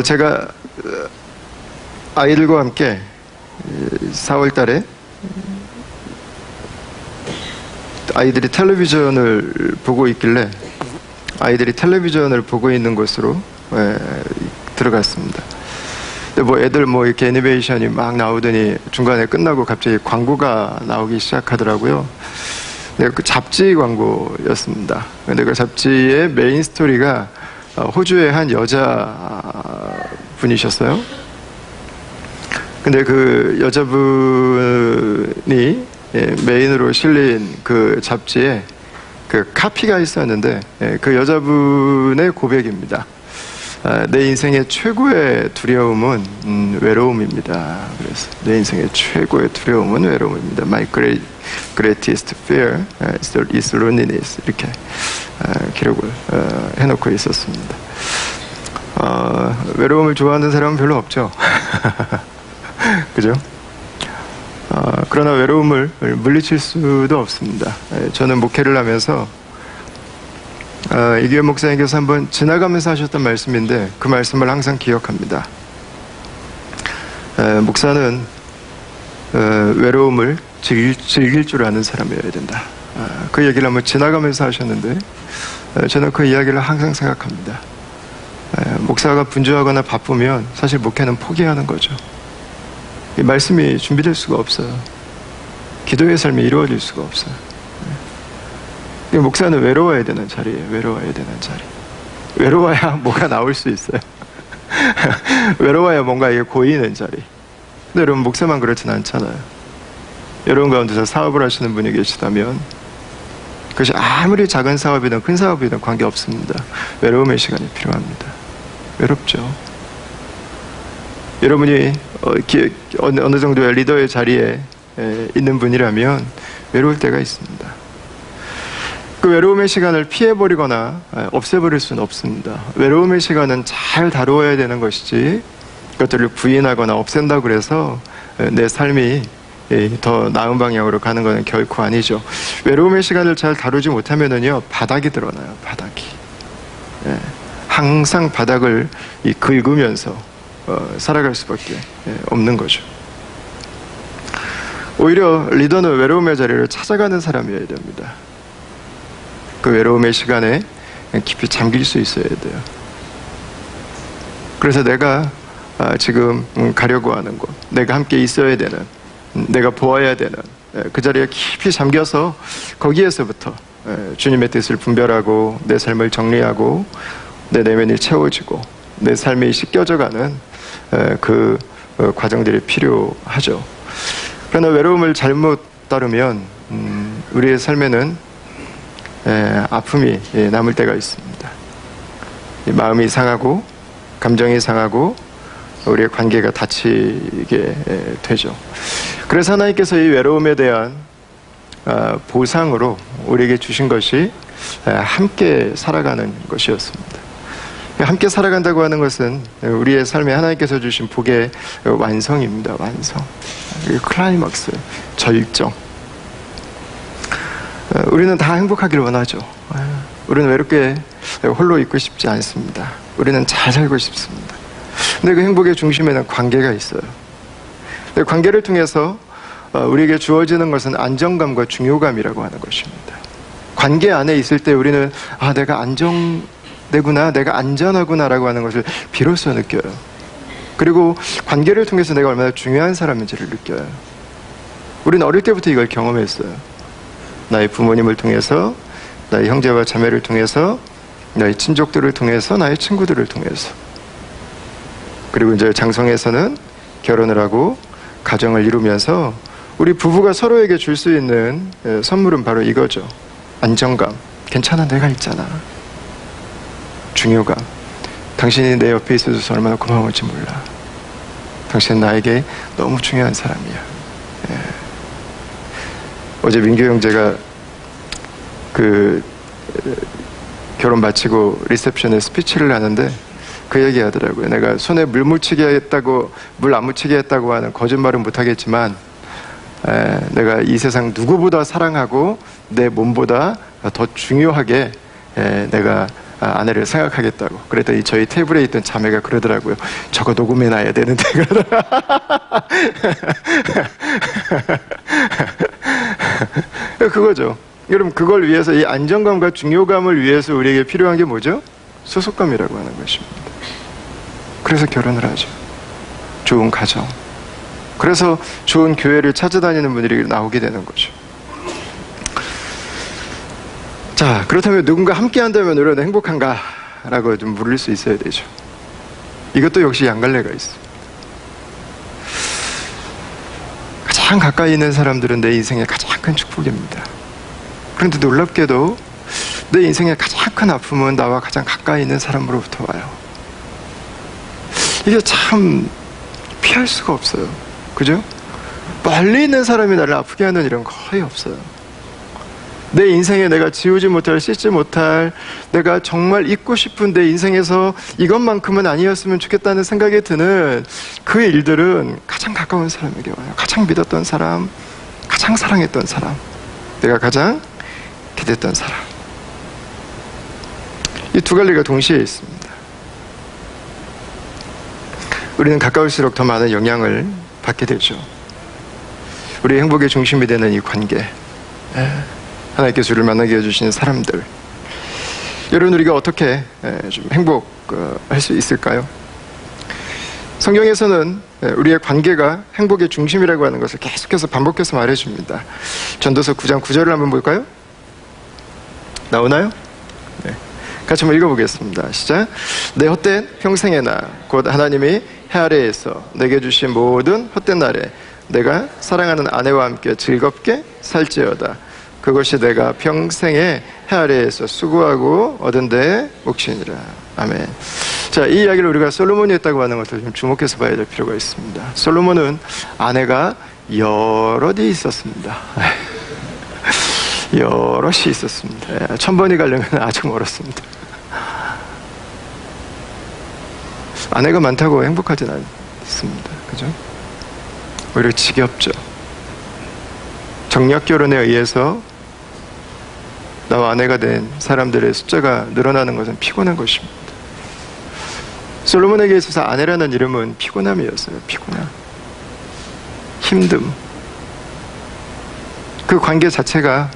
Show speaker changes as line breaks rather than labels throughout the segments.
제가 아이들과 함께 4월 달에 아이들이 텔레비전을 보고 있길래 아이들이 텔레비전을 보고 있는 곳으로 들어갔습니다. 근데 뭐 애들 뭐 이렇게 애니메이션이 막 나오더니 중간에 끝나고 갑자기 광고가 나오기 시작하더라고요. 네, 그 잡지 광고였습니다. 근데 그 잡지의 메인 스토리가 호주의 한 여자 분이셨어요. 근데 그 여자분이 메인으로 실린 그 잡지에 그 카피가 있었는데 그 여자분의 고백입니다. 내 인생의 최고의 두려움은 외로움입니다. 그래서 내 인생의 최고의 두려움은 외로움입니다. My greatest fear is loneliness. 이렇게 기록을 해놓고 있었습니다. 외로움을 좋아하는 사람은 별로 없죠. 그죠? 그러나 외로움을 물리칠 수도 없습니다. 저는 목회를 하면서 이규현 목사님께서 한번 지나가면서 하셨던 말씀인데 그 말씀을 항상 기억합니다. 목사는 외로움을 즐길 줄 아는 사람이어야 된다. 그 얘기를 한번 지나가면서 하셨는데 저는 그 이야기를 항상 생각합니다. 목사가 분주하거나 바쁘면 사실 목회는 포기하는 거죠. 이 말씀이 준비될 수가 없어요. 기도의 삶이 이루어질 수가 없어요. 목사는 외로워야 되는 자리예요. 외로워야 되는 자리. 외로워야 뭐가 나올 수 있어요. 외로워야 뭔가 이게 고이는 자리. 근데 여러분 목사만 그렇진 않잖아요. 여러분 가운데서 사업을 하시는 분이 계시다면 그것이 아무리 작은 사업이든 큰 사업이든 관계없습니다. 외로움의 시간이 필요합니다. 외롭죠. 여러분이 어느 정도의 리더의 자리에 있는 분이라면 외로울 때가 있습니다. 그 외로움의 시간을 피해버리거나 없애버릴 수는 없습니다. 외로움의 시간은 잘 다루어야 되는 것이지 그것들을 부인하거나 없앤다고 그래서 내 삶이 더 나은 방향으로 가는 것은 결코 아니죠. 외로움의 시간을 잘 다루지 못하면은요 바닥이 드러나요. 바닥이. 항상 바닥을 긁으면서 살아갈 수밖에 없는 거죠. 오히려 리더는 외로움의 자리를 찾아가는 사람이어야 됩니다. 그 외로움의 시간에 깊이 잠길 수 있어야 돼요. 그래서 내가 지금 가려고 하는 곳, 내가 함께 있어야 되는, 내가 보아야 되는 그 자리에 깊이 잠겨서 거기에서부터 주님의 뜻을 분별하고 내 삶을 정리하고 내 내면이 채워지고 내 삶이 씻겨져가는 그 과정들이 필요하죠. 그러나 외로움을 잘못 따르면 우리의 삶에는 아픔이 남을 때가 있습니다. 마음이 상하고 감정이 상하고 우리의 관계가 다치게 되죠. 그래서 하나님께서 이 외로움에 대한 보상으로 우리에게 주신 것이 함께 살아가는 것이었습니다. 함께 살아간다고 하는 것은 우리의 삶에 하나님께서 주신 복의 완성입니다. 완성. 클라이막스, 절정. 우리는 다 행복하기를 원하죠. 우리는 외롭게 홀로 있고 싶지 않습니다. 우리는 잘 살고 싶습니다. 근데 그 행복의 중심에는 관계가 있어요. 관계를 통해서 우리에게 주어지는 것은 안정감과 중요감이라고 하는 것입니다. 관계 안에 있을 때 우리는 내가 안정되구나, 내가 안전하구나 라고 하는 것을 비로소 느껴요. 그리고 관계를 통해서 내가 얼마나 중요한 사람인지를 느껴요. 우리는 어릴 때부터 이걸 경험했어요. 나의 부모님을 통해서, 나의 형제와 자매를 통해서, 나의 친족들을 통해서, 나의 친구들을 통해서. 그리고 이제 장성에서는 결혼을 하고 가정을 이루면서 우리 부부가 서로에게 줄 수 있는 선물은 바로 이거죠. 안정감. 괜찮아, 내가 있잖아. 중요감. 당신이 내 옆에 있어줘서 얼마나 고마울지 몰라. 당신은 나에게 너무 중요한 사람이야. 어제 민규 형제가 결혼 마치고 리셉션에 스피치를 하는데 그 얘기 하더라고요. 내가 손에 물 묻히게 했다고, 물 안 묻히게 했다고 하는 거짓말은 못하겠지만 내가 이 세상 누구보다 사랑하고 내 몸보다 더 중요하게 내가 아내를 생각하겠다고. 그랬더니 저희 테이블에 있던 자매가 그러더라고요. 저거 녹음해놔야 되는데. 그거죠. 여러분, 그걸 위해서, 이 안정감과 중요감을 위해서 우리에게 필요한 게 뭐죠? 소속감이라고 하는 것입니다. 그래서 결혼을 하죠. 좋은 가정. 그래서 좋은 교회를 찾아다니는 분들이 나오게 되는 거죠. 자, 그렇다면 누군가 함께 한다면 우리는 행복한가? 라고 좀 물을 수 있어야 되죠. 이것도 역시 양갈래가 있습니다. 가장 가까이 있는 사람들은 내 인생의 가장 큰 축복입니다. 그런데 놀랍게도 내 인생의 가장 큰 아픔은 나와 가장 가까이 있는 사람으로부터 와요. 이게 참 피할 수가 없어요. 그죠? 멀리 있는 사람이 나를 아프게 하는 일은 거의 없어요. 내 인생에 내가 지우지 못할, 씻지 못할, 내가 정말 잊고 싶은 내 인생에서 이것만큼은 아니었으면 좋겠다는 생각이 드는 그 일들은 가장 가까운 사람에게 와요. 가장 믿었던 사람, 가장 사랑했던 사람, 내가 가장 기댔던 사람. 이 두 갈래가 동시에 있습니다. 우리는 가까울수록 더 많은 영향을 받게 되죠. 우리 행복의 중심이 되는 이 관계, 하나님께서 우리를 만나게 해주신 사람들, 여러분, 우리가 어떻게 좀 행복할 수 있을까요? 성경에서는 우리의 관계가 행복의 중심이라고 하는 것을 계속해서 반복해서 말해줍니다. 전도서 9장 9절을 한번 볼까요? 나오나요? 네. 같이 한번 읽어보겠습니다. 시작. 내 헛된 평생의 나 곧 하나님이 해 아래에서 내게 주신 모든 헛된 날에 내가 사랑하는 아내와 함께 즐겁게 살지어다. 그것이 내가 평생에 해 아래에서 수고하고 얻은 데의 몫이니라. 아멘. 자, 이 이야기를 우리가 솔로몬이 했다고 하는 것을 좀 주목해서 봐야 될 필요가 있습니다. 솔로몬은 아내가 여럿이 있었습니다. 여럿이 있었습니다. 1000번이 가려면 아주 멀었습니다. 아내가 많다고 행복하진 않습니다. 그죠? 오히려 지겹죠. 정략 결혼에 의해서 나와 아내가 된 사람들의 숫자가 늘어나는 것은 피곤한 것입니다. 솔로몬에게 있어서 아내라는 이름은 피곤함이었어요. 피곤함, 힘듦. 그 관계 자체가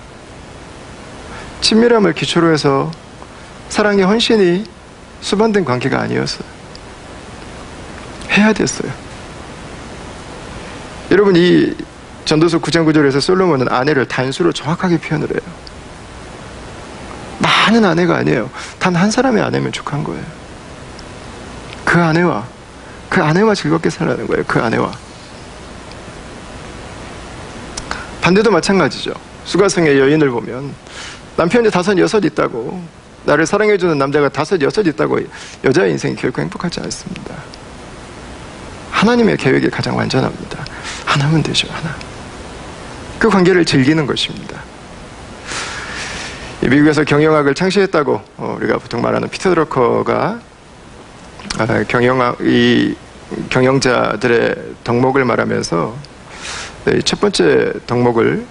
친밀함을 기초로 해서 사랑의 헌신이 수반된 관계가 아니었어요. 해야 됐어요. 여러분, 이 전도서 9장 9절에서 솔로몬은 아내를 단수로 정확하게 표현을 해요. 많은 아내가 아니에요. 단 한 사람의 아내면 족한 거예요. 그 아내와 즐겁게 살라는 거예요. 그 아내와. 반대도 마찬가지죠. 수가성의 여인을 보면 남편이 5, 6 있다고, 나를 사랑해주는 남자가 5, 6 있다고 여자의 인생이 결코 행복하지 않습니다. 하나님의 계획이 가장 완전합니다. 하나면 되죠. 하나. 그 관계를 즐기는 것입니다. 미국에서 경영학을 창시했다고 우리가 보통 말하는 피터 드러커가 경영자들의 덕목을 말하면서 첫 번째 덕목을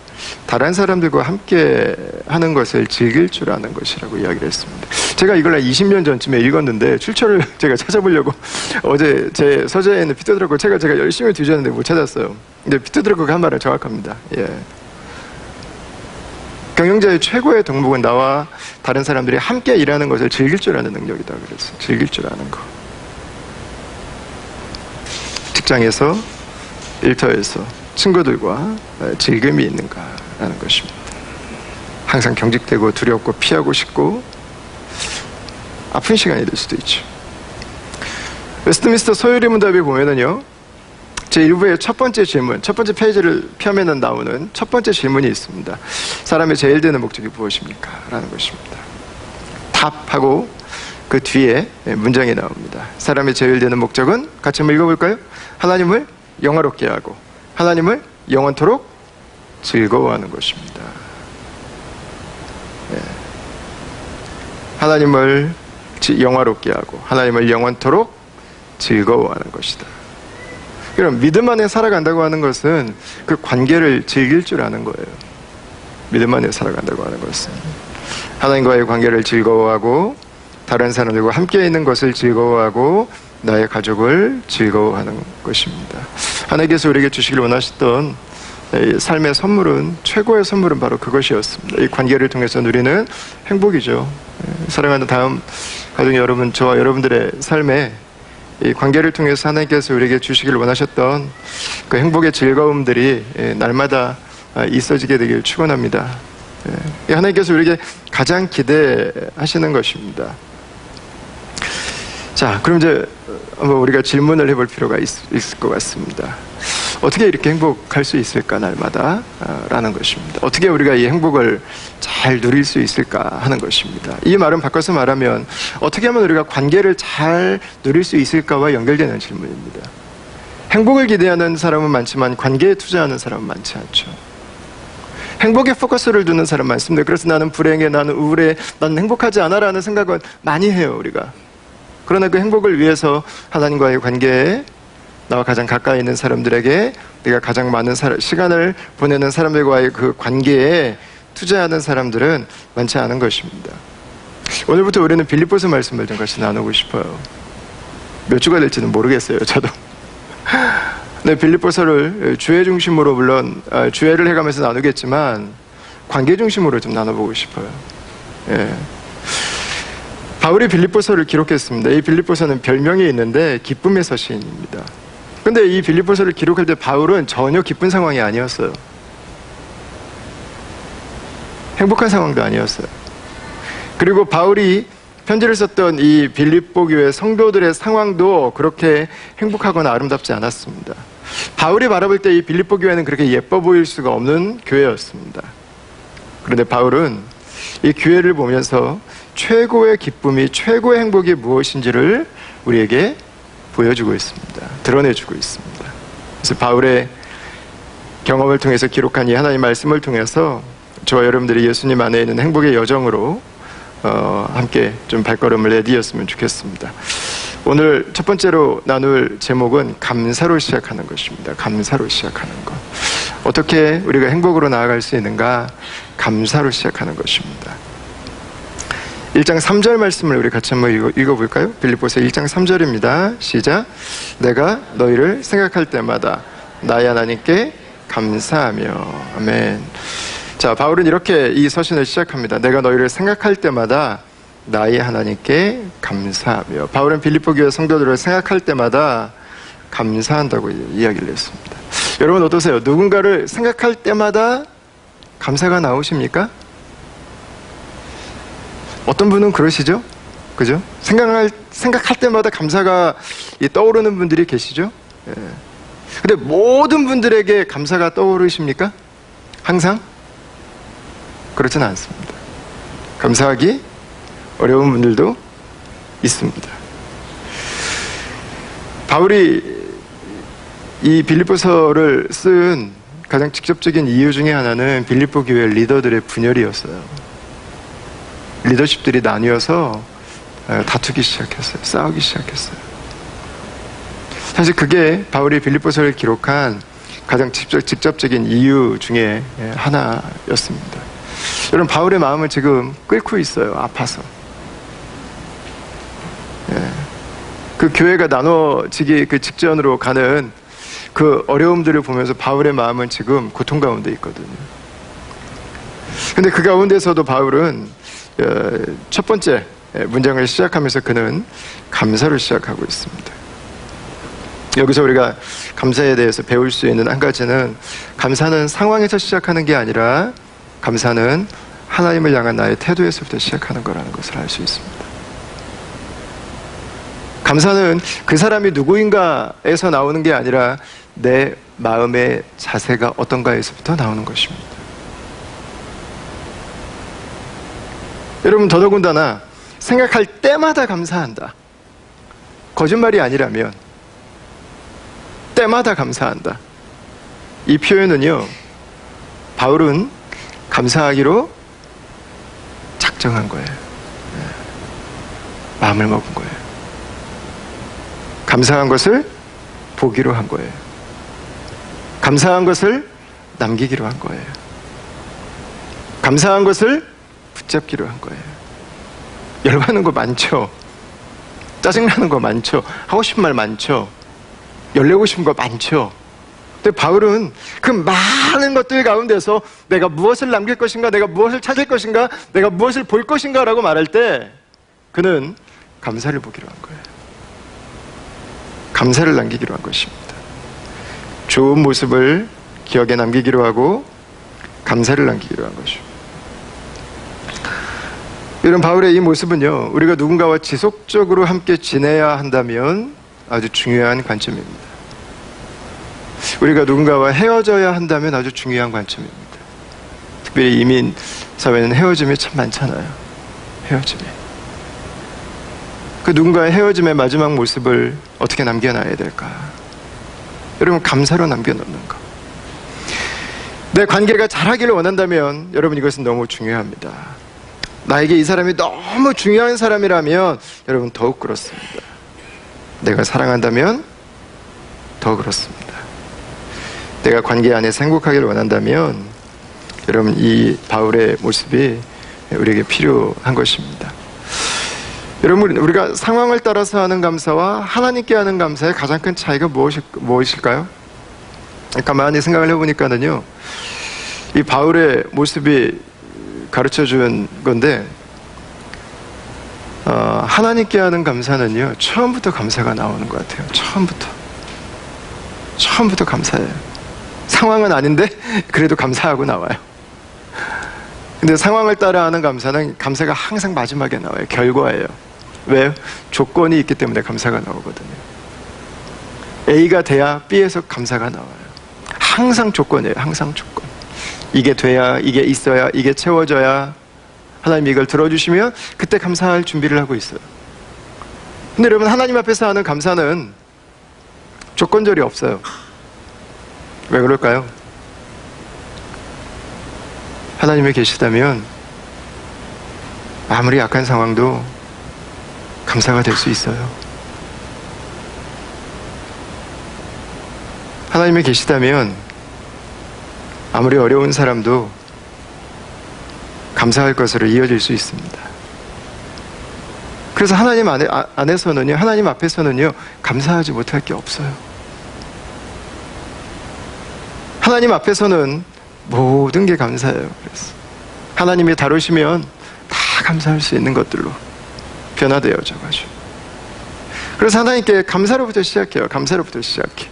다른 사람들과 함께 하는 것을 즐길 줄 아는 것이라고 이야기를 했습니다. 제가 이걸 한 20년 전쯤에 읽었는데 출처를 제가 찾아보려고 어제 제 서재에 있는 피터 드러커 제가 열심히 뒤졌는데 못 찾았어요. 근데 피터 드러커가 한 말은 정확합니다. 경영자의 최고의 덕목은 나와 다른 사람들이 함께 일하는 것을 즐길 줄 아는 능력이다. 그래서 즐길 줄 아는 거. 직장에서, 일터에서 친구들과 즐금이 있는가라는 것입니다. 항상 경직되고 두렵고 피하고 싶고 아픈 시간이 될 수도 있죠. 웨스트민스터 소유리 문답에 보면은요, 제1부의 첫 번째 질문, 첫 번째 페이지를 펴면은 나오는 첫 번째 질문이 있습니다. 사람의 제일 되는 목적이 무엇입니까? 라는 것입니다. 답하고 그 뒤에 문장이 나옵니다. 사람의 제일 되는 목적은, 같이 한번 읽어볼까요? 하나님을 영화롭게 하고 하나님을 영원토록 즐거워하는 것입니다. 하나님을 영화롭게 하고 하나님을 영원토록 즐거워하는 것이다. 그럼 믿음 안에 살아간다고 하는 것은 그 관계를 즐길 줄 아는 거예요. 믿음 안에 살아간다고 하는 것은 하나님과의 관계를 즐거워하고 다른 사람들과 함께 있는 것을 즐거워하고 나의 가족을 즐거워하는 것입니다. 하나님께서 우리에게 주시길 원하셨던 이 삶의 선물은, 최고의 선물은 바로 그것이었습니다. 이 관계를 통해서 누리는 행복이죠. 사랑하는 다음 가족 여러분, 저와 여러분들의 삶에 이 관계를 통해서 하나님께서 우리에게 주시길 원하셨던 그 행복의 즐거움들이 날마다 있어지게 되길 축원합니다. 하나님께서 우리에게 가장 기대하시는 것입니다. 자, 그럼 이제 한번 우리가 질문을 해볼 필요가 있을 것 같습니다. 어떻게 이렇게 행복할 수 있을까, 날마다? 라는 것입니다. 어떻게 우리가 이 행복을 잘 누릴 수 있을까 하는 것입니다. 이 말은 바꿔서 말하면 어떻게 하면 우리가 관계를 잘 누릴 수 있을까와 연결되는 질문입니다. 행복을 기대하는 사람은 많지만 관계에 투자하는 사람은 많지 않죠. 행복에 포커스를 두는 사람 많습니다. 그래서 나는 불행해, 나는 우울해, 나는 행복하지 않아 라는 생각은 많이 해요, 우리가. 그러나 그 행복을 위해서 하나님과의 관계에, 나와 가장 가까이 있는 사람들에게, 내가 가장 많은 시간을 보내는 사람들과의 그 관계에 투자하는 사람들은 많지 않은 것입니다. 오늘부터 우리는 빌립보서 말씀을 좀 같이 나누고 싶어요. 몇 주가 될지는 모르겠어요, 저도. 네, 빌립보서를 주의 중심으로, 물론 주의를 해가면서 나누겠지만 관계 중심으로 좀 나눠보고 싶어요. 예. 바울이 빌립보서를 기록했습니다. 이 빌립보서는 별명이 있는데 기쁨의 서신입니다. 근데 이 빌립보서를 기록할 때 바울은 전혀 기쁜 상황이 아니었어요. 행복한 상황도 아니었어요. 그리고 바울이 편지를 썼던 이 빌립보 교회 성도들의 상황도 그렇게 행복하거나 아름답지 않았습니다. 바울이 바라볼 때 이 빌립보 교회는 그렇게 예뻐 보일 수가 없는 교회였습니다. 그런데 바울은 이 교회를 보면서 최고의 기쁨이, 최고의 행복이 무엇인지를 우리에게 보여주고 있습니다. 드러내주고 있습니다. 그래서 바울의 경험을 통해서 기록한 이 하나님의 말씀을 통해서 저와 여러분들이 예수님 안에 있는 행복의 여정으로 함께 좀 발걸음을 내디뎠으면 좋겠습니다. 오늘 첫 번째로 나눌 제목은 감사로 시작하는 것입니다. 감사로 시작하는 것. 어떻게 우리가 행복으로 나아갈 수 있는가? 감사로 시작하는 것입니다. 1장 3절 말씀을 우리 같이 한번 읽어볼까요? 빌립보서 1장 3절입니다. 시작. 내가 너희를 생각할 때마다 나의 하나님께 감사하며. 아멘. 자, 바울은 이렇게 이 서신을 시작합니다. 내가 너희를 생각할 때마다 나의 하나님께 감사하며. 바울은 빌립보 교회 성도들을 생각할 때마다 감사한다고 이야기를 했습니다. 여러분 어떠세요? 누군가를 생각할 때마다 감사가 나오십니까? 어떤 분은 그러시죠? 그죠? 생각할 때마다 감사가 떠오르는 분들이 계시죠? 예. 근데 모든 분들에게 감사가 떠오르십니까? 항상? 그렇지는 않습니다. 감사하기 어려운 분들도 있습니다. 바울이 이 빌립보서를 쓴 가장 직접적인 이유 중에 하나는 빌립보 교회 리더들의 분열이었어요. 리더십들이 나뉘어서 다투기 시작했어요. 싸우기 시작했어요. 사실 그게 바울이 빌립보서를 기록한 가장 직접적인 이유 중에 하나였습니다. 여러분, 바울의 마음을 지금 끓고 있어요. 아파서. 그 교회가 나눠지기 그 직전으로 가는 그 어려움들을 보면서 바울의 마음은 지금 고통 가운데 있거든요. 근데 그 가운데서도 바울은 첫 번째 문장을 시작하면서 그는 감사를 시작하고 있습니다. 여기서 우리가 감사에 대해서 배울 수 있는 한 가지는, 감사는 상황에서 시작하는 게 아니라 감사는 하나님을 향한 나의 태도에서부터 시작하는 거라는 것을 알 수 있습니다. 감사는 그 사람이 누구인가에서 나오는 게 아니라 내 마음의 자세가 어떤가에서부터 나오는 것입니다. 여러분, 더더군다나 생각할 때마다 감사한다. 거짓말이 아니라면 때마다 감사한다. 이 표현은요, 바울은 감사하기로 작정한 거예요. 마음을 먹은 거예요. 감사한 것을 보기로 한 거예요. 감사한 것을 남기기로 한 거예요. 감사한 것을 붙잡기로 한 거예요. 열받는 거 많죠. 짜증나는 거 많죠. 하고 싶은 말 많죠. 열내고 싶은 거 많죠. 근데 바울은 그 많은 것들 가운데서 내가 무엇을 남길 것인가, 내가 무엇을 찾을 것인가, 내가 무엇을 볼 것인가 라고 말할 때 그는 감사를 보기로 한 거예요. 감사를 남기기로 한 것입니다. 좋은 모습을 기억에 남기기로 하고 감사를 남기기로 한 것이죠. 이런 바울의 이 모습은요, 우리가 누군가와 지속적으로 함께 지내야 한다면 아주 중요한 관점입니다. 우리가 누군가와 헤어져야 한다면 아주 중요한 관점입니다. 특별히 이민 사회는 헤어짐이 참 많잖아요. 헤어짐이. 그 누군가의 헤어짐의 마지막 모습을 어떻게 남겨놔야 될까? 여러분, 감사로 남겨놓는 거. 내 관계가 잘하기를 원한다면 여러분, 이것은 너무 중요합니다. 나에게 이 사람이 너무 중요한 사람이라면 여러분, 더욱 그렇습니다. 내가 사랑한다면 더 그렇습니다. 내가 관계 안에서 행복하기를 원한다면 여러분, 이 바울의 모습이 우리에게 필요한 것입니다. 여러분, 우리가 상황을 따라서 하는 감사와 하나님께 하는 감사의 가장 큰 차이가 무엇일까요? 가만히 생각을 해보니까는요, 이 바울의 모습이 가르쳐 준 건데, 하나님께 하는 감사는요, 처음부터 감사가 나오는 것 같아요. 처음부터 감사해요. 상황은 아닌데 그래도 감사하고 나와요. 근데 상황을 따라 하는 감사는 감사가 항상 마지막에 나와요. 결과예요. 왜요? 조건이 있기 때문에 감사가 나오거든요. A가 돼야 B에서 감사가 나와요. 항상 조건이에요. 항상 조건. 이게 돼야, 이게 있어야, 이게 채워져야 하나님이 이걸 들어주시면 그때 감사할 준비를 하고 있어요. 근데 여러분, 하나님 앞에서 하는 감사는 조건절이 없어요. 왜 그럴까요? 하나님이 계시다면 아무리 약한 상황도 감사가 될 수 있어요. 하나님이 계시다면 아무리 어려운 사람도 감사할 것으로 이어질 수 있습니다. 그래서 하나님 안에서는요, 하나님 앞에서는요, 감사하지 못할 게 없어요. 하나님 앞에서는 모든 게 감사해요. 그래서 하나님이 다루시면 다 감사할 수 있는 것들로 변화되어져 가지고. 그래서 하나님께 감사로부터 시작해요. 감사로부터 시작해.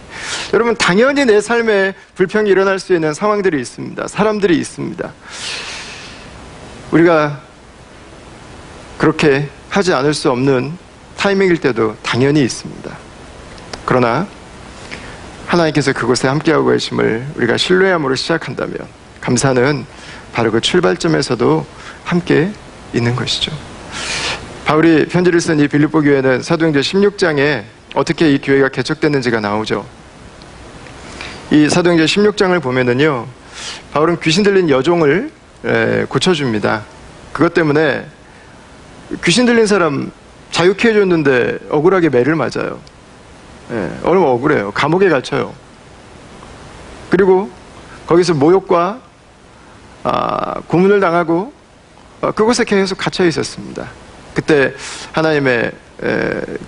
여러분, 당연히 내 삶에 불평이 일어날 수 있는 상황들이 있습니다. 사람들이 있습니다. 우리가 그렇게 하지 않을 수 없는 타이밍일 때도 당연히 있습니다. 그러나 하나님께서 그곳에 함께하고 계심을 우리가 신뢰함으로 시작한다면 감사는 바로 그 출발점에서도 함께 있는 것이죠. 바울이 편지를 쓴 이 빌립보 교회는 사도행전 16장에 어떻게 이 교회가 개척됐는지가 나오죠. 이 사도행전 16장을 보면은요, 바울은 귀신 들린 여종을 고쳐줍니다. 그것 때문에 귀신 들린 사람 자유케 해줬는데 억울하게 매를 맞아요. 얼마나 억울해요. 감옥에 갇혀요. 그리고 거기서 모욕과 고문을 당하고 그곳에 계속 갇혀 있었습니다. 그때 하나님의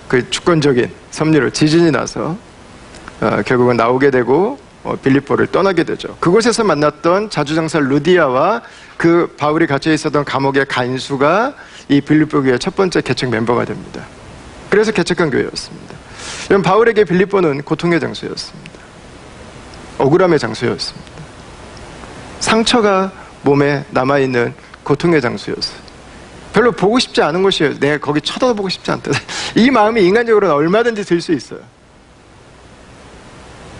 그 주권적인 섭리로 지진이 나서 결국은 나오게 되고 빌립보를 떠나게 되죠. 그곳에서 만났던 자주장사 루디아와 그 바울이 갇혀 있었던 감옥의 간수가 이 빌립보 교회의 첫 번째 개척 멤버가 됩니다. 그래서 개척한 교회였습니다. 바울에게 빌립보는 고통의 장소였습니다. 억울함의 장소였습니다. 상처가 몸에 남아있는 고통의 장소였어요. 별로 보고 싶지 않은 곳이에요. 내가 거기 쳐다보고 싶지 않다. 이 마음이 인간적으로는 얼마든지 들 수 있어요.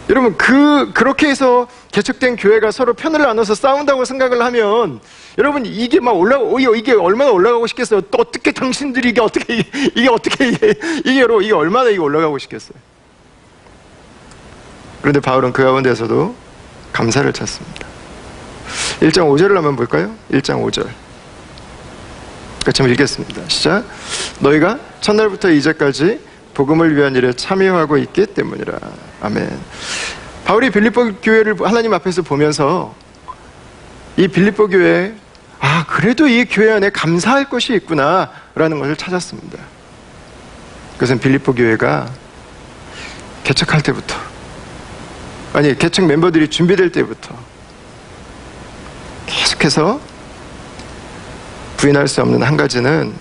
여러분, 그렇게 해서 개척된 교회가 서로 편을 나눠서 싸운다고 생각을 하면 여러분, 이게 막 이게 얼마나 올라가고 싶겠어요. 또 어떻게 당신들이 이게 얼마나 올라가고 싶겠어요. 그런데 바울은 그 가운데서도 감사를 찾습니다. 1장 5절을 한번 볼까요? 1장 5절. 같이 한번 읽겠습니다. 시작. 너희가 첫날부터 이제까지 복음을 위한 일에 참여하고 있기 때문이라. 아멘. 바울이 빌립보 교회를 하나님 앞에서 보면서 이 빌립보 교회, 그래도 이 교회 안에 감사할 것이 있구나 라는 것을 찾았습니다. 그것은 빌립보 교회가 개척할 때부터, 아니 개척 멤버들이 준비될 때부터 계속해서 부인할 수 없는 한 가지는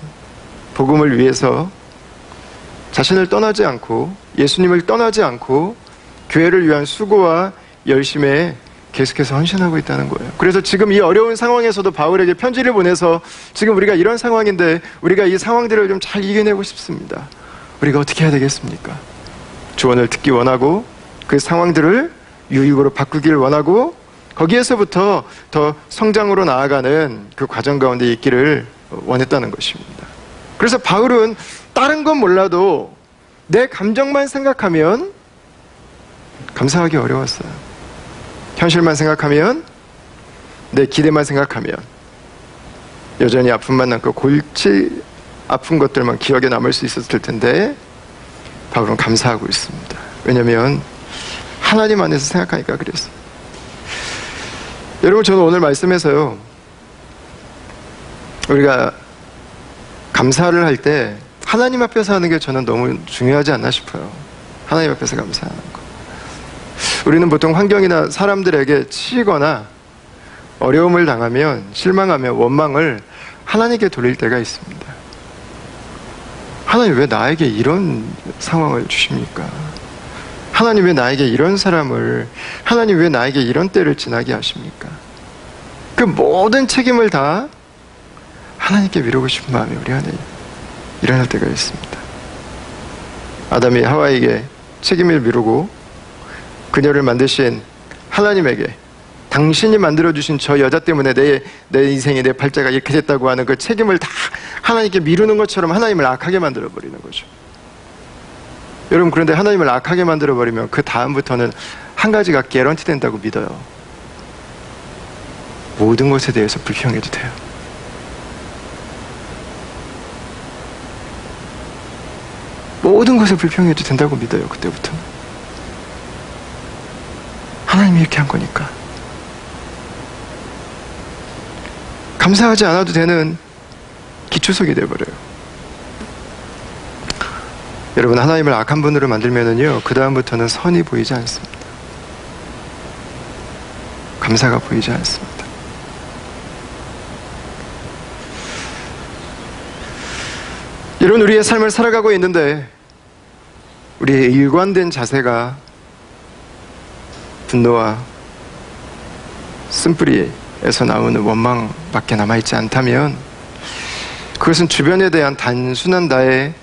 복음을 위해서 자신을 떠나지 않고 예수님을 떠나지 않고 교회를 위한 수고와 열심에 계속해서 헌신하고 있다는 거예요. 그래서 지금 이 어려운 상황에서도 바울에게 편지를 보내서 지금 우리가 이런 상황인데 우리가 이 상황들을 좀 잘 이겨내고 싶습니다. 우리가 어떻게 해야 되겠습니까? 조언을 듣기 원하고 그 상황들을 유익으로 바꾸기를 원하고 거기에서부터 더 성장으로 나아가는 그 과정 가운데 있기를 원했다는 것입니다. 그래서 바울은 다른 건 몰라도 내 감정만 생각하면 감사하기 어려웠어요. 현실만 생각하면, 내 기대만 생각하면 여전히 아픔만 남고 골치 아픈 것들만 기억에 남을 수 있었을 텐데 바울은 감사하고 있습니다. 왜냐하면 하나님 안에서 생각하니까 그랬어요. 여러분, 저는 오늘 말씀에서요, 우리가 감사를 할 때 하나님 앞에서 하는 게 저는 너무 중요하지 않나 싶어요. 하나님 앞에서 감사하는 거. 우리는 보통 환경이나 사람들에게 치이거나 어려움을 당하면, 실망하면 원망을 하나님께 돌릴 때가 있습니다. 하나님 왜 나에게 이런 상황을 주십니까? 하나님 왜 나에게 이런 사람을, 하나님 왜 나에게 이런 때를 지나게 하십니까? 그 모든 책임을 다 하나님께 미루고 싶은 마음이 우리 안에 일어날 때가 있습니다. 아담이 하와에게 책임을 미루고 그녀를 만드신 하나님에게 당신이 만들어주신 저 여자 때문에 내 인생이, 내 팔자가 이렇게 됐다고 하는 그 책임을 다 하나님께 미루는 것처럼 하나님을 악하게 만들어버리는 거죠. 여러분, 그런데 하나님을 악하게 만들어버리면 그 다음부터는 한 가지가 개런티 된다고 믿어요. 모든 것에 대해서 불평해도 돼요. 모든 것을 불평해도 된다고 믿어요. 그때부터 하나님이 이렇게 한 거니까. 감사하지 않아도 되는 기초석이 되어버려요. 여러분, 하나님을 악한 분으로 만들면은요, 그 다음부터는 선이 보이지 않습니다. 감사가 보이지 않습니다. 이런 우리의 삶을 살아가고 있는데 우리의 일관된 자세가 분노와 쓴뿌리에서 나오는 원망밖에 남아있지 않다면 그것은 주변에 대한 단순한 나의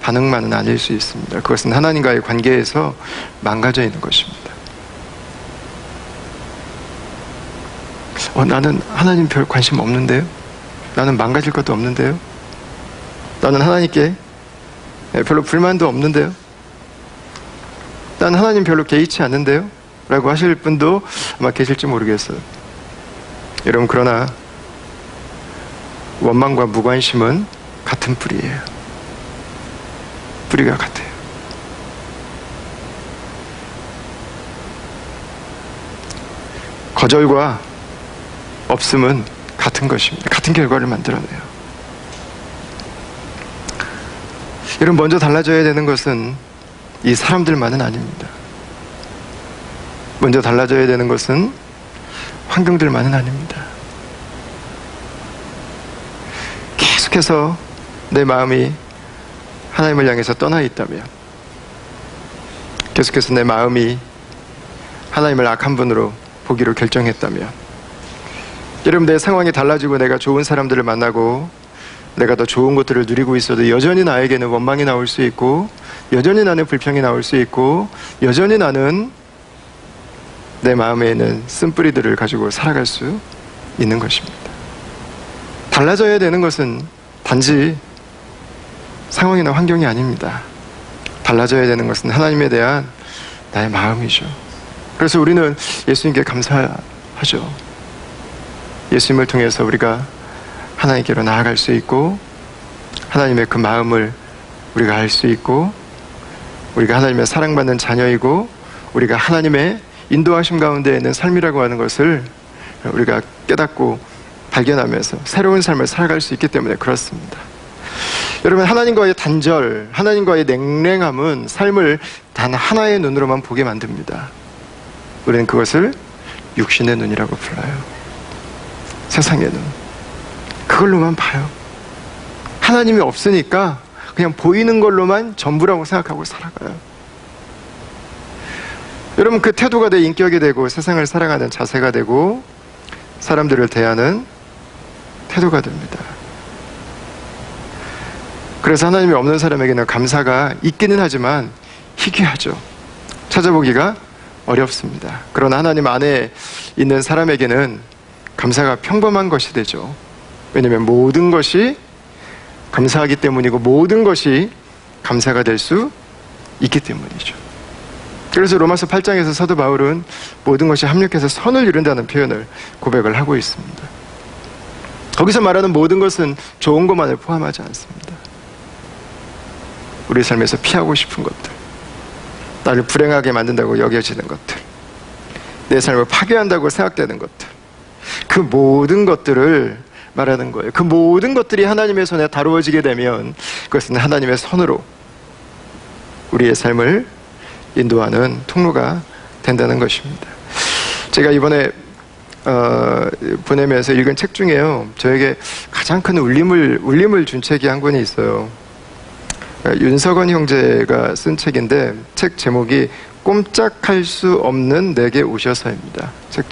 반응만은 아닐 수 있습니다. 그것은 하나님과의 관계에서 망가져 있는 것입니다. 나는 하나님 별 관심 없는데요? 나는 망가질 것도 없는데요? 나는 하나님께 별로 불만도 없는데요? 나는 하나님 별로 개의치 않는데요? 라고 하실 분도 아마 계실지 모르겠어요. 여러분, 그러나 원망과 무관심은 같은 뿌리예요. 뿌리가 같아요. 거절과 없음은 같은 것입니다. 같은 결과를 만들어내요. 여러분, 먼저 달라져야 되는 것은 이 사람들만은 아닙니다. 먼저 달라져야 되는 것은 환경들만은 아닙니다. 계속해서 내 마음이 하나님을 향해서 떠나 있다면, 계속해서 내 마음이 하나님을 악한 분으로 보기로 결정했다면, 여러분, 내 상황이 달라지고 내가 좋은 사람들을 만나고 내가 더 좋은 것들을 누리고 있어도 여전히 나에게는 원망이 나올 수 있고, 여전히 나는 불평이 나올 수 있고, 여전히 나는 내 마음에 있는 쓴뿌리들을 가지고 살아갈 수 있는 것입니다. 달라져야 되는 것은 단지 상황이나 환경이 아닙니다. 달라져야 되는 것은 하나님에 대한 나의 마음이죠. 그래서 우리는 예수님께 감사하죠. 예수님을 통해서 우리가 하나님께로 나아갈 수 있고, 하나님의 그 마음을 우리가 알 수 있고, 우리가 하나님의 사랑받는 자녀이고, 우리가 하나님의 인도하심 가운데 있는 삶이라고 하는 것을 우리가 깨닫고 발견하면서 새로운 삶을 살아갈 수 있기 때문에 그렇습니다. 여러분, 하나님과의 단절, 하나님과의 냉랭함은 삶을 단 하나의 눈으로만 보게 만듭니다. 우리는 그것을 육신의 눈이라고 불러요. 세상의 눈. 그걸로만 봐요. 하나님이 없으니까 그냥 보이는 걸로만 전부라고 생각하고 살아가요. 여러분, 그 태도가 내 인격이 되고 세상을 살아가는 자세가 되고 사람들을 대하는 태도가 됩니다. 그래서 하나님이 없는 사람에게는 감사가 있기는 하지만 희귀하죠. 찾아보기가 어렵습니다. 그러나 하나님 안에 있는 사람에게는 감사가 평범한 것이 되죠. 왜냐하면 모든 것이 감사하기 때문이고 모든 것이 감사가 될 수 있기 때문이죠. 그래서 로마서 8장에서 사도 바울은 모든 것이 합력해서 선을 이룬다는 표현을 고백을 하고 있습니다. 거기서 말하는 모든 것은 좋은 것만을 포함하지 않습니다. 우리 삶에서 피하고 싶은 것들, 나를 불행하게 만든다고 여겨지는 것들, 내 삶을 파괴한다고 생각되는 것들, 그 모든 것들을 말하는 거예요. 그 모든 것들이 하나님의 손에 다루어지게 되면 그것은 하나님의 손으로 우리의 삶을 인도하는 통로가 된다는 것입니다. 제가 이번에 보내면서 읽은 책 중에요, 저에게 가장 큰 울림을 준 책이 한 권이 있어요. 윤석원 형제가 쓴 책인데 책 제목이 꼼짝할 수 없는 내게 오셔서입니다. 책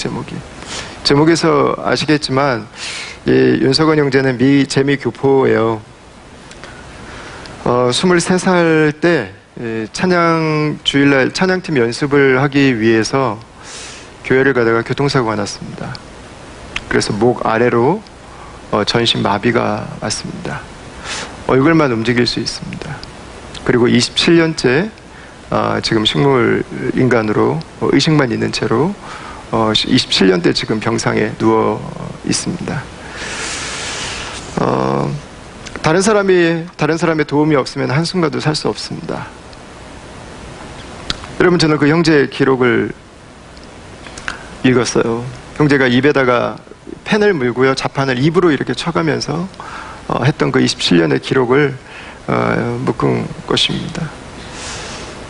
제목에서 아시겠지만 이 윤석원 형제는 미 재미 교포예요. 23살 때 찬양 주일날 찬양팀 연습을 하기 위해서 교회를 가다가 교통사고가 났습니다. 그래서 목 아래로 전신 마비가 왔습니다. 얼굴만 움직일 수 있습니다. 그리고 27년째 지금 식물 인간으로 의식만 있는 채로 27년째 지금 병상에 누워 있습니다. 다른 사람의 도움이 없으면 한순간도 살 수 없습니다. 여러분, 저는 그 형제의 기록을 읽었어요. 형제가 입에다가 펜을 물고요, 자판을 입으로 이렇게 쳐가면서 했던 그 27년의 기록을 묶은 것입니다.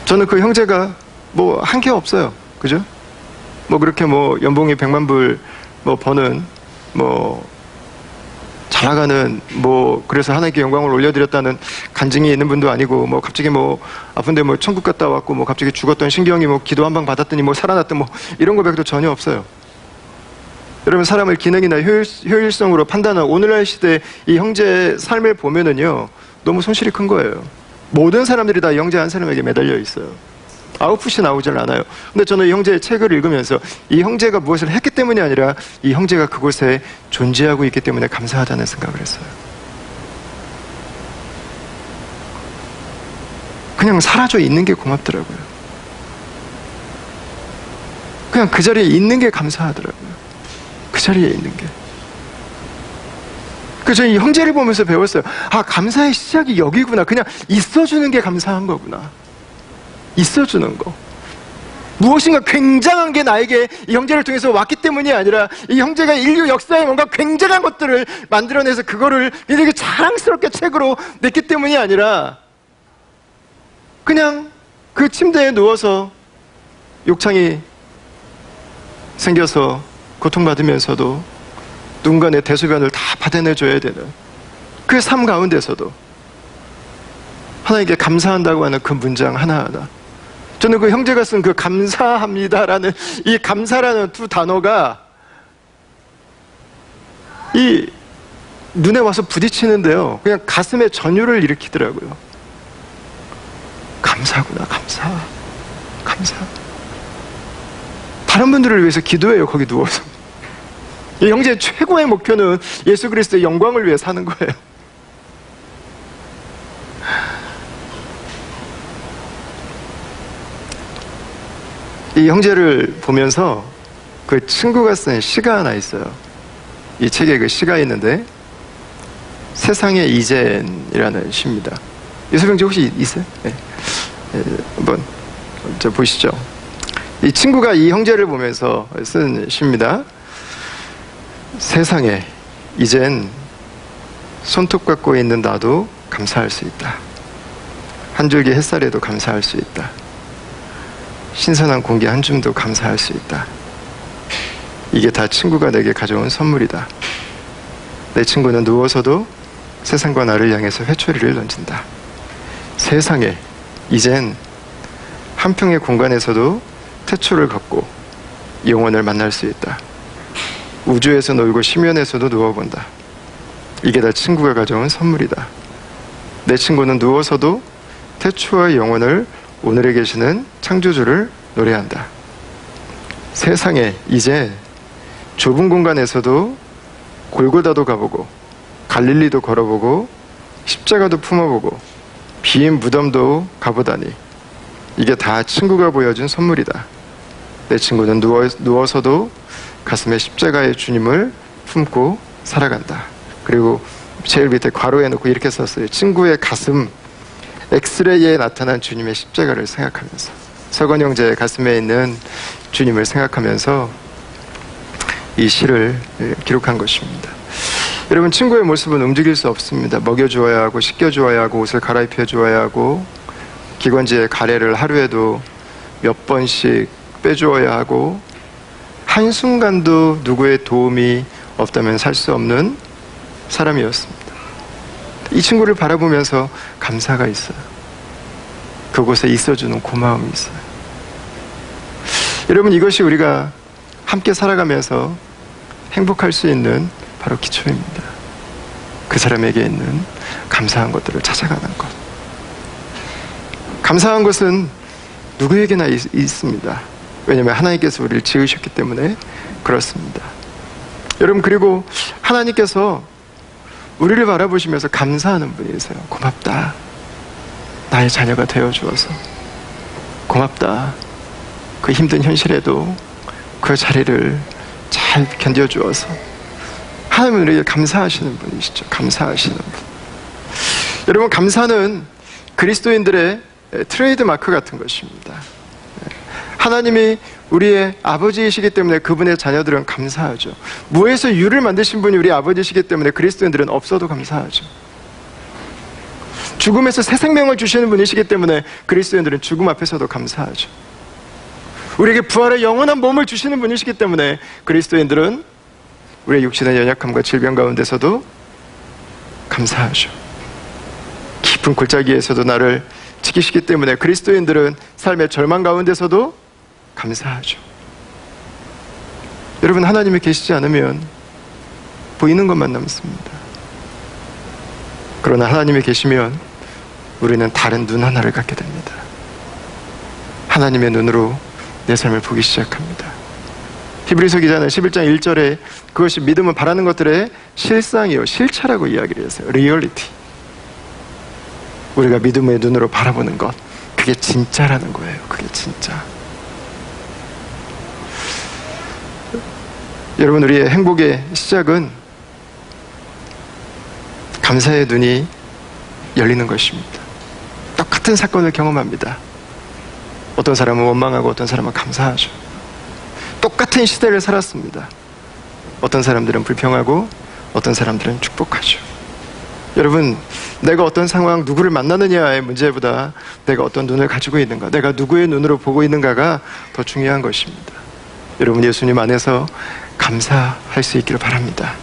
저는 그 형제가 뭐 한 게 없어요. 그죠? 뭐 그렇게 뭐 연봉이 100만 불 뭐 버는 뭐 잘 나가는 뭐 그래서 하나님께 영광을 올려드렸다는 간증이 있는 분도 아니고 뭐 갑자기 뭐 아픈데 뭐 천국 갔다 왔고 뭐 갑자기 죽었던 신경이 뭐 기도 한 방 받았더니 뭐 살아났던 뭐 이런 고백도 전혀 없어요. 여러분, 사람을 기능이나 효율성으로 판단하는 오늘날 시대 이 형제의 삶을 보면은요, 너무 손실이 큰 거예요. 모든 사람들이 다 이 형제 한 사람에게 매달려 있어요. 아웃풋이 나오질 않아요. 근데 저는 이 형제의 책을 읽으면서 이 형제가 무엇을 했기 때문이 아니라 이 형제가 그곳에 존재하고 있기 때문에 감사하다는 생각을 했어요. 그냥 사라져 있는 게 고맙더라고요. 그냥 그 자리에 있는 게 감사하더라고요. 그 자리에 있는 게. 그래서 이 형제를 보면서 배웠어요. 아, 감사의 시작이 여기구나. 그냥 있어주는 게 감사한 거구나. 있어주는 거. 무엇인가 굉장한 게 나에게 이 형제를 통해서 왔기 때문이 아니라 이 형제가 인류 역사에 뭔가 굉장한 것들을 만들어내서 그거를 이렇게 자랑스럽게 책으로 냈기 때문이 아니라 그냥 그 침대에 누워서 욕창이 생겨서 고통받으면서도 누군가 내 대소변을 다 받아내줘야 되는 그 삶 가운데서도 하나님께 감사한다고 하는 그 문장 하나하나, 저는 그 형제가 쓴 그 감사합니다라는 이 감사라는 두 단어가 이 눈에 와서 부딪히는데요, 그냥 가슴에 전율을 일으키더라고요. 감사구나. 감사. 다른 분들을 위해서 기도해요. 거기 누워서. 이 형제의 최고의 목표는 예수 그리스도의 영광을 위해 사는 거예요. 이 형제를 보면서 그 친구가 쓴 시가 하나 있어요. 이 책에 그 시가 있는데 세상의 이젠이라는 시입니다. 유소병지 혹시 있어요? 네. 한번 저 보시죠. 이 친구가 이 형제를 보면서 쓴 시입니다. 세상에 이젠 손톱 갖고 있는 나도 감사할 수 있다. 한 줄기 햇살에도 감사할 수 있다. 신선한 공기 한 줌도 감사할 수 있다. 이게 다 친구가 내게 가져온 선물이다. 내 친구는 누워서도 세상과 나를 향해서 회초리를 던진다. 세상에 이젠 한평의 공간에서도 태초를 걷고 영혼을 만날 수 있다. 우주에서 놀고 심연에서도 누워본다. 이게 다 친구가 가져온 선물이다. 내 친구는 누워서도 태초와 영혼을 오늘에 계시는 창조주를 노래한다. 세상에 이제 좁은 공간에서도 골고다도 가보고 갈릴리도 걸어보고 십자가도 품어보고 비인 무덤도 가보다니 이게 다 친구가 보여준 선물이다. 내 친구는 누워서도 가슴에 십자가의 주님을 품고 살아간다. 그리고 제일 밑에 괄호에 놓고 이렇게 썼어요. 친구의 가슴 엑스레이에 나타난 주님의 십자가를 생각하면서, 서건 형제의 가슴에 있는 주님을 생각하면서 이 시를 기록한 것입니다. 여러분, 친구의 모습은 움직일 수 없습니다. 먹여주어야 하고 씻겨주어야 하고 옷을 갈아입혀 주어야 하고 기관지의 가래를 하루에도 몇 번씩 빼주어야 하고 한순간도 누구의 도움이 없다면 살 수 없는 사람이었습니다. 이 친구를 바라보면서 감사가 있어요. 그곳에 있어주는 고마움이 있어요. 여러분, 이것이 우리가 함께 살아가면서 행복할 수 있는 바로 기초입니다. 그 사람에게 있는 감사한 것들을 찾아가는 것. 감사한 것은 누구에게나 있습니다. 왜냐하면 하나님께서 우리를 지으셨기 때문에 그렇습니다. 여러분, 그리고 하나님께서 우리를 바라보시면서 감사하는 분이세요. 고맙다. 나의 자녀가 되어주어서. 고맙다. 그 힘든 현실에도 그 자리를 잘 견뎌주어서. 하나님은 우리에게 감사하시는 분이시죠. 감사하시는 분. 여러분, 감사는 그리스도인들의 트레이드 마크 같은 것입니다. 하나님이 우리의 아버지이시기 때문에 그분의 자녀들은 감사하죠. 무에서 유를 만드신 분이 우리 아버지이시기 때문에 그리스도인들은 없어도 감사하죠. 죽음에서 새 생명을 주시는 분이시기 때문에 그리스도인들은 죽음 앞에서도 감사하죠. 우리에게 부활의 영원한 몸을 주시는 분이시기 때문에 그리스도인들은 우리의 육신의 연약함과 질병 가운데서도 감사하죠. 깊은 골짜기에서도 나를 지키시기 때문에 그리스도인들은 삶의 절망 가운데서도 감사하죠. 여러분, 하나님이 계시지 않으면 보이는 것만 남습니다. 그러나 하나님이 계시면 우리는 다른 눈 하나를 갖게 됩니다. 하나님의 눈으로 내 삶을 보기 시작합니다. 히브리서 기자는 11장 1절에 그것이 믿음은 바라는 것들의 실상이요 실체라고 이야기를 했어요. 리얼리티. 우리가 믿음의 눈으로 바라보는 것, 그게 진짜라는 거예요. 그게 진짜. 여러분, 우리의 행복의 시작은 감사의 눈이 열리는 것입니다. 똑같은 사건을 경험합니다. 어떤 사람은 원망하고 어떤 사람은 감사하죠. 똑같은 시대를 살았습니다. 어떤 사람들은 불평하고 어떤 사람들은 축복하죠. 여러분, 내가 어떤 상황, 누구를 만나느냐의 문제보다 내가 어떤 눈을 가지고 있는가, 내가 누구의 눈으로 보고 있는가가 더 중요한 것입니다. 여러분, 예수님 안에서 감사할 수 있기를 바랍니다.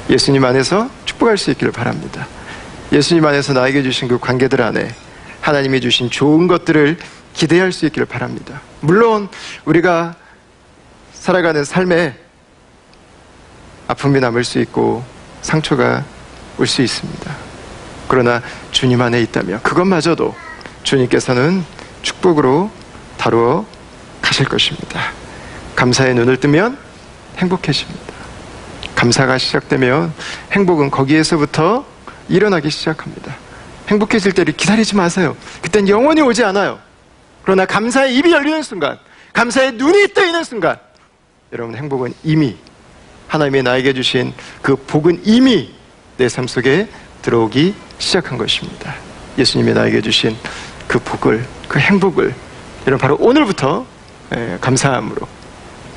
예수님 안에서 축복할 수 있기를 바랍니다. 예수님 안에서 나에게 주신 그 관계들 안에 하나님이 주신 좋은 것들을 기대할 수 있기를 바랍니다. 물론 우리가 살아가는 삶에 아픔이 남을 수 있고 상처가 올 수 있습니다. 그러나 주님 안에 있다면 그것마저도 주님께서는 축복으로 다루어 가실 것입니다. 감사의 눈을 뜨면 행복해집니다. 감사가 시작되면 행복은 거기에서부터 일어나기 시작합니다. 행복해질 때를 기다리지 마세요. 그땐 영원히 오지 않아요. 그러나 감사의 입이 열리는 순간, 감사의 눈이 뜨이는 순간, 여러분, 행복은 이미, 하나님이 나에게 주신 그 복은 이미 내 삶 속에 들어오기 시작한 것입니다. 예수님이 나에게 주신 그 복을, 그 행복을 여러분 바로 오늘부터 감사함으로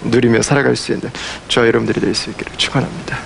누리며 살아갈 수 있는 저와 여러분들이 될 수 있기를 축원합니다.